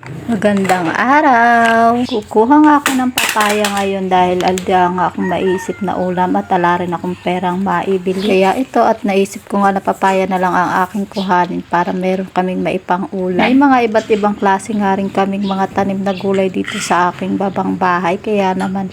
Magandang araw! Kukuha nga ako ng papaya ngayon dahil alda nga akong maisip na ulam at ala rin akong perang maibili. Kaya ito at naisip ko nga na papaya na lang ang aking kuhanin para meron kaming maipang ulam. May mga iba't ibang klase nga rin kaming mga tanim na gulay dito sa aking babang bahay. Kaya naman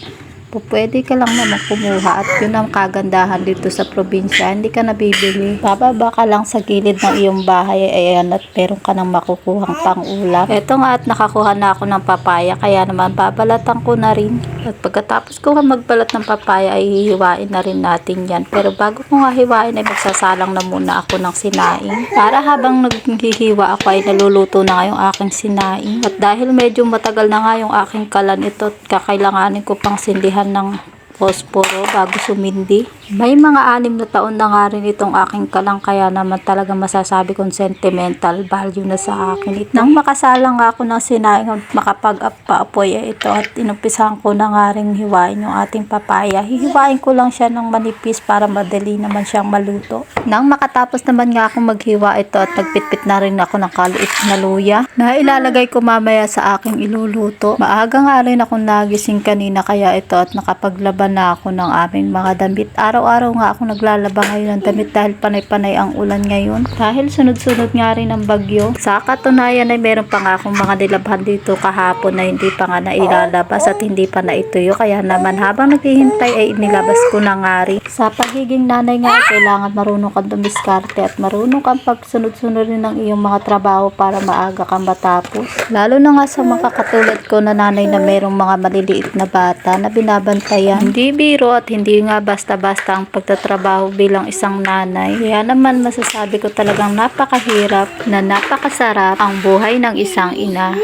pwede ka lang naman kumuha at yun ang kagandahan dito sa probinsya, hindi ka nabibili. Bababa ka lang sa gilid ng iyong bahay, ayan, at meron ka nang makukuhang pang-ulam. Eto nga at nakakuha na ako ng papaya, kaya naman babalatan ko na rin. At pagkatapos ko magbalat ng papaya ay hihiwain na rin natin yan. Pero bago ko nga hiwain ay magsasalang na muna ako ng sinaing. Para habang naghihiwa ako ay naluluto na nga yung aking sinaing. At dahil medyo matagal na nga yung aking kalan ito, kakailanganin ko pang sindihan ng posporo bago sumindi. May mga 6 na taon na nga rin itong aking kalang, kaya naman talaga masasabi kong sentimental value na sa akin ito. Nang makasalang nga ako ng sinaing at makapag-apoy ito at inumpisahan ko na nga rin hiwain yung ating papaya. Hihiwain ko lang siya ng manipis para madali naman siyang maluto. Nang makatapos naman nga akong maghiwa ito at nagpitpit na rin ako ng kaliit na luya na ilalagay ko mamaya sa aking iluluto. Maaga nga rin akong nagising kanina kaya ito at nakapaglaban na ako ng aming mga damit. Araw-araw nga ako naglalaba ngayon ng damit dahil panay-panay ang ulan ngayon. Dahil sunod-sunod nga rin ang bagyo. Sa katunayan ay meron pa nga akong mga nilabhan dito kahapon na hindi pa nga nailalabas at hindi pa naituyo. Kaya naman habang naghihintay ay inilabas ko na nga rin. Sa pagiging nanay nga kailangan marunong kang dumiskarte at marunong kang pagsunod-sunod rin ng iyong mga trabaho para maaga kang matapos. Lalo na nga sa mga katulad ko na nanay na merong mga maliliit na bata na binabantayan. Hindi biro at hindi nga basta-basta ang pagtatrabaho bilang isang nanay. Kaya naman masasabi ko talagang napakahirap na napakasarap ang buhay ng isang ina.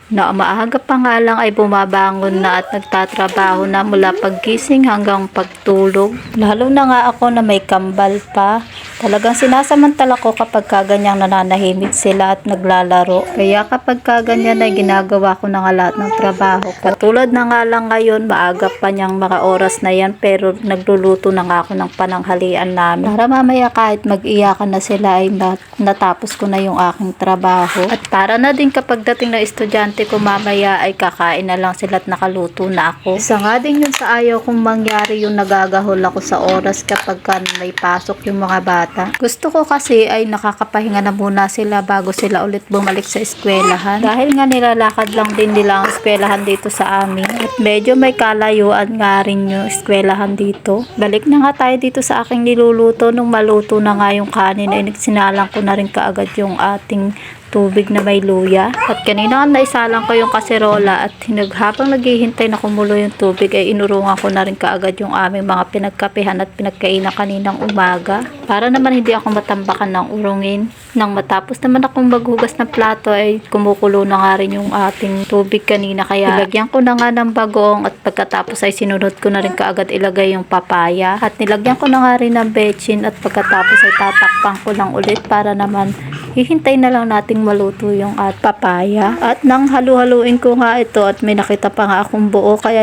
Na maaga pa nga lang ay bumabangon na at nagtatrabaho na mula paggising hanggang pagtulog. Lalo na nga ako na may kambal pa. Talagang sinasamantala ko kapag kaganyang nananahimik sila at naglalaro. Kaya kapag kaganyan ay ginagawa ko na nga lahat ng trabaho. Katulad na nga lang ngayon, maaga pa niyang mga oras na yan pero nagluluto na nga ako ng pananghalian namin. Para mamaya kahit mag-iyakan na sila ay natapos ko na yung aking trabaho. At para na din kapag dating na estudyante ko mamaya ay kakain na lang sila at nakaluto na ako. Isa nga din yun sa ayaw kong mangyari yung nagagahol ako sa oras kapag may pasok yung mga bata. Gusto ko kasi ay nakakapahinga na muna sila bago sila ulit bumalik sa eskwelahan. Dahil nga nilalakad lang din nila ang eskwelahan dito sa amin. At medyo may kalayuan nga rin yung eskwelahan dito. Balik na nga tayo dito sa aking niluluto. Nung maluto na nga yung kanin ay sinalang ko na rin kaagad yung ating tubig na may luya. At kanina naisalang ko yung kaserola at habang naghihintay na kumulo yung tubig ay inurungan ko na rin kaagad yung aming mga pinagkapehan at pinagkainan kaninang umaga. Para naman hindi ako matambakan ng urungin. Nang matapos naman akong maghugas ng plato ay kumukulo na nga rin yung ating tubig kanina. Kaya ilagyan ko na nga ng bagoong at pagkatapos ay sinunod ko na rin kaagad ilagay yung papaya. At nilagyan ko na nga rin ng bechin at pagkatapos ay tatakpan ko lang ulit para naman hihintay na lang nating maluto yung papaya. At nang halu-haluin ko nga ito at may nakita pa nga akong buo kaya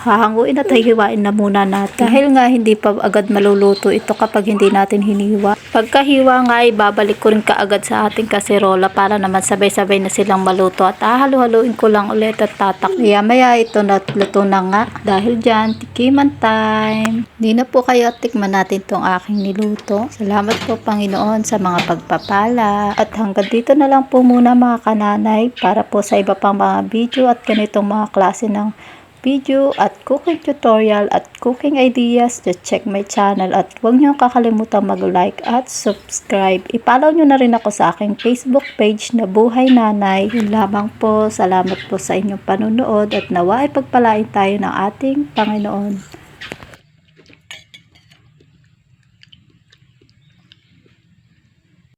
hahanguin at hihiwain na muna natin. Dahil nga hindi pa agad maluluto ito kapag hindi natin hiniwa. Pagkahiwa nga ay babalik ko rin kaagad sa ating kaserola para naman sabay-sabay na silang maluto at halu-haluin ko lang ulit at tatak. Maya ito natluto na nga. Dahil dyan, tikiman time. Hindi na po kayo tikman natin itong aking niluto. Salamat po Panginoon sa mga pagpapala. At hanggang dito na lang po muna mga kananay para po sa iba pang mga video at ganitong mga klase ng video at cooking tutorial at cooking ideas, just check my channel at huwag niyo kakalimutan mag-like at subscribe. I-follow niyo na rin ako sa aking Facebook page na Buhay Nanay. Yun lamang po. Salamat po sa inyong panunood at nawa ay pagpalain tayo ng ating Panginoon.